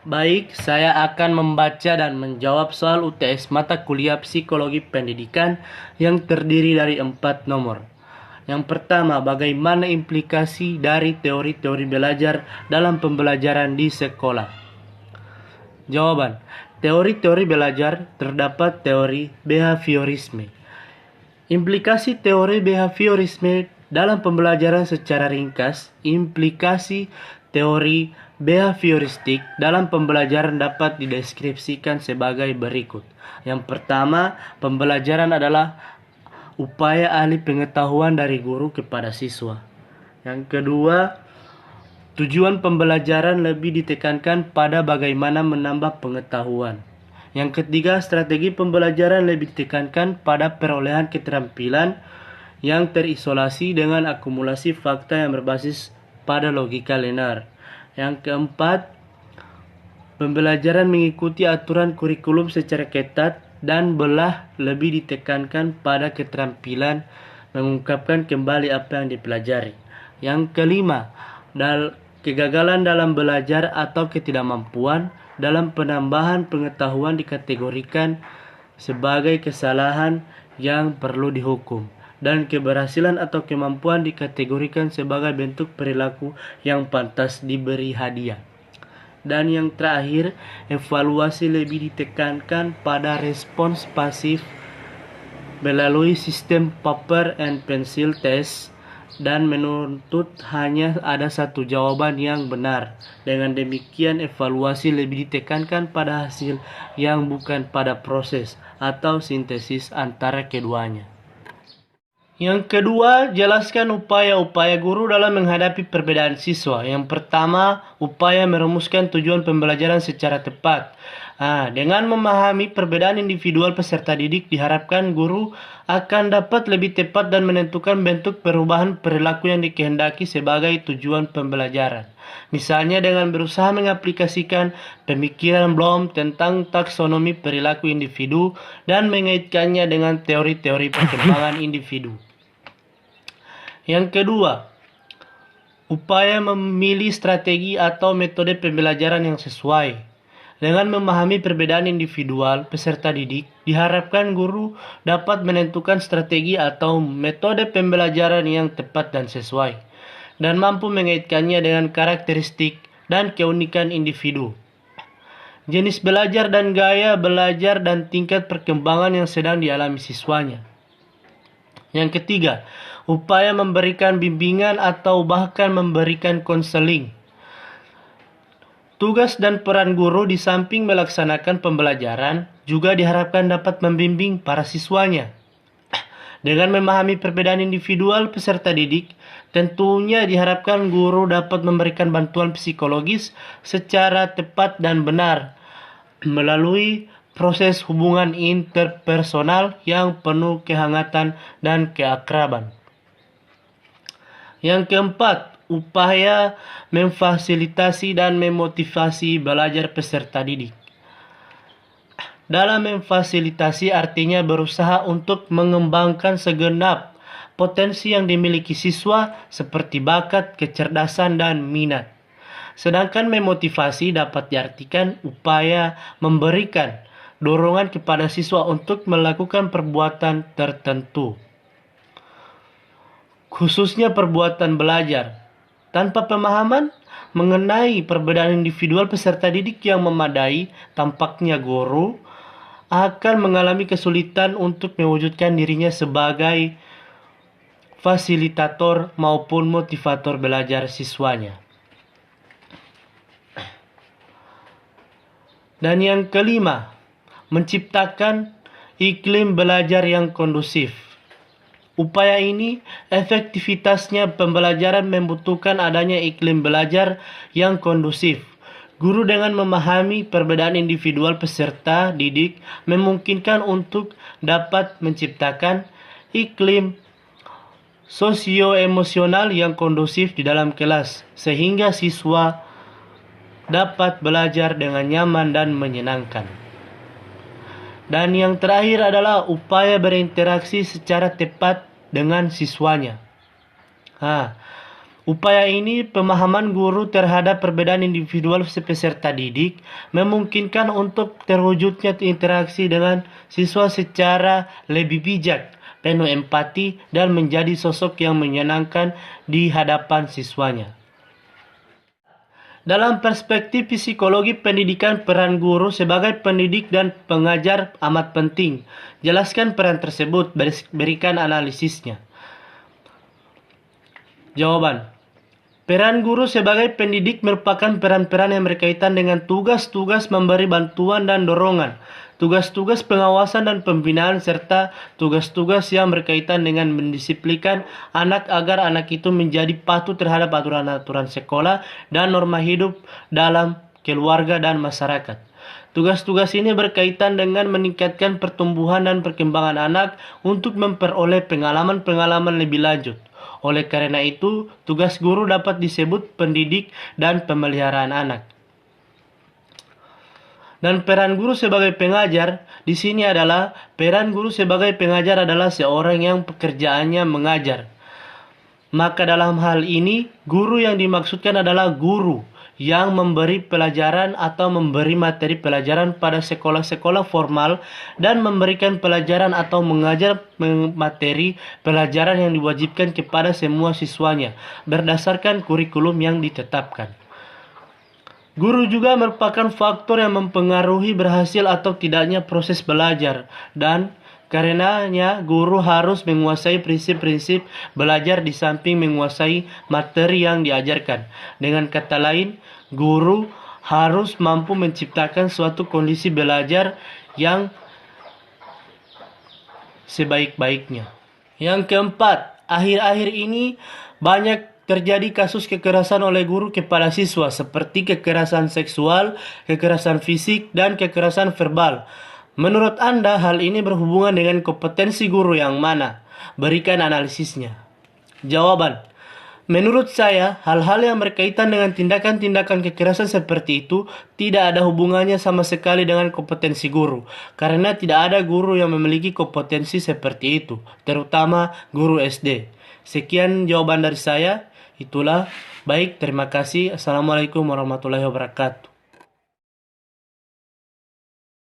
Baik, saya akan membaca dan menjawab soal UTS mata kuliah Psikologi Pendidikan yang terdiri dari 4 nomor. Yang pertama, bagaimana implikasi dari teori-teori belajar dalam pembelajaran di sekolah? Jawaban, teori-teori belajar terdapat teori behaviorisme. Implikasi teori behaviorisme dalam pembelajaran secara ringkas, implikasi teori behavioristik dalam pembelajaran dapat dideskripsikan sebagai berikut. Yang pertama, pembelajaran adalah upaya ahli pengetahuan dari guru kepada siswa. Yang kedua, tujuan pembelajaran lebih ditekankan pada bagaimana menambah pengetahuan. Yang ketiga, strategi pembelajaran lebih ditekankan pada perolehan keterampilan yang terisolasi dengan akumulasi fakta yang berbasis pada logika linear. Yang keempat, pembelajaran mengikuti aturan kurikulum secara ketat dan belah lebih ditekankan pada keterampilan mengungkapkan kembali apa yang dipelajari. Yang kelima, kegagalan dalam belajar atau ketidakmampuan dalam penambahan pengetahuan dikategorikan sebagai kesalahan yang perlu dihukum, dan keberhasilan atau kemampuan dikategorikan sebagai bentuk perilaku yang pantas diberi hadiah. Dan yang terakhir, evaluasi lebih ditekankan pada respons pasif melalui sistem paper and pencil test dan menuntut hanya ada satu jawaban yang benar. Dengan demikian, evaluasi lebih ditekankan pada hasil yang bukan pada proses atau sintesis antara keduanya. Yang kedua, jelaskan upaya-upaya guru dalam menghadapi perbedaan siswa. Yang pertama, upaya merumuskan tujuan pembelajaran secara tepat. Dengan memahami perbedaan individual peserta didik, diharapkan guru akan dapat lebih tepat dan menentukan bentuk perubahan perilaku yang dikehendaki sebagai tujuan pembelajaran. Misalnya dengan berusaha mengaplikasikan pemikiran Bloom tentang taksonomi perilaku individu dan mengaitkannya dengan teori-teori perkembangan individu. Yang kedua, upaya memilih strategi atau metode pembelajaran yang sesuai. Dengan memahami perbedaan individual peserta didik, diharapkan guru dapat menentukan strategi atau metode pembelajaran yang tepat dan sesuai, dan mampu mengaitkannya dengan karakteristik dan keunikan individu, jenis belajar dan gaya belajar, dan tingkat perkembangan yang sedang dialami siswanya. Yang ketiga, upaya memberikan bimbingan atau bahkan memberikan konseling. Tugas dan peran guru di samping melaksanakan pembelajaran juga diharapkan dapat membimbing para siswanya. Dengan memahami perbedaan individual peserta didik, tentunya diharapkan guru dapat memberikan bantuan psikologis secara tepat dan benar melalui proses hubungan interpersonal yang penuh kehangatan dan keakraban. Yang keempat, upaya memfasilitasi dan memotivasi belajar peserta didik. Dalam memfasilitasi artinya berusaha untuk mengembangkan segenap potensi yang dimiliki siswa seperti bakat, kecerdasan, dan minat. Sedangkan memotivasi dapat diartikan upaya memberikan dorongan kepada siswa untuk melakukan perbuatan tertentu, khususnya perbuatan belajar. Tanpa pemahaman mengenai perbedaan individual peserta didik yang memadai, tampaknya guru akan mengalami kesulitan untuk mewujudkan dirinya sebagai fasilitator maupun motivator belajar siswanya. Dan yang kelima, menciptakan iklim belajar yang kondusif. Upaya ini, efektivitasnya pembelajaran membutuhkan adanya iklim belajar yang kondusif. Guru dengan memahami perbedaan individual peserta didik memungkinkan untuk dapat menciptakan iklim sosioemosional yang kondusif di dalam kelas, sehingga siswa dapat belajar dengan nyaman dan menyenangkan. Dan yang terakhir adalah upaya berinteraksi secara tepat dengan siswanya. Upaya ini, pemahaman guru terhadap perbedaan individual peserta didik, memungkinkan untuk terwujudnya interaksi dengan siswa secara lebih bijak, penuh empati, dan menjadi sosok yang menyenangkan di hadapan siswanya. Dalam perspektif psikologi pendidikan, peran guru sebagai pendidik dan pengajar amat penting. Jelaskan peran tersebut, berikan analisisnya. Jawaban. Peran guru sebagai pendidik merupakan peran-peran yang berkaitan dengan tugas-tugas memberi bantuan dan dorongan, tugas-tugas pengawasan dan pembinaan, serta tugas-tugas yang berkaitan dengan mendisiplinkan anak agar anak itu menjadi patuh terhadap aturan-aturan sekolah dan norma hidup dalam keluarga dan masyarakat. Tugas-tugas ini berkaitan dengan meningkatkan pertumbuhan dan perkembangan anak untuk memperoleh pengalaman-pengalaman lebih lanjut. Oleh karena itu, tugas guru dapat disebut pendidik dan pemeliharaan anak. Dan peran guru sebagai pengajar di sini adalah peran guru sebagai pengajar adalah seorang yang pekerjaannya mengajar. Maka dalam hal ini, guru yang dimaksudkan adalah guru yang memberi pelajaran atau memberi materi pelajaran pada sekolah-sekolah formal dan memberikan pelajaran atau mengajar materi pelajaran yang diwajibkan kepada semua siswanya berdasarkan kurikulum yang ditetapkan. Guru juga merupakan faktor yang mempengaruhi berhasil atau tidaknya proses belajar, dan karenanya guru harus menguasai prinsip-prinsip belajar di samping menguasai materi yang diajarkan. Dengan kata lain, guru harus mampu menciptakan suatu kondisi belajar yang sebaik-baiknya. Yang keempat, akhir-akhir ini banyak terjadi kasus kekerasan oleh guru kepada siswa seperti kekerasan seksual, kekerasan fisik, dan kekerasan verbal. Menurut Anda, hal ini berhubungan dengan kompetensi guru yang mana? Berikan analisisnya. Jawaban. Menurut saya, hal-hal yang berkaitan dengan tindakan-tindakan kekerasan seperti itu tidak ada hubungannya sama sekali dengan kompetensi guru, karena tidak ada guru yang memiliki kompetensi seperti itu, terutama guru SD. Sekian jawaban dari saya. Itulah. Baik, terima kasih. Assalamualaikum warahmatullahi wabarakatuh.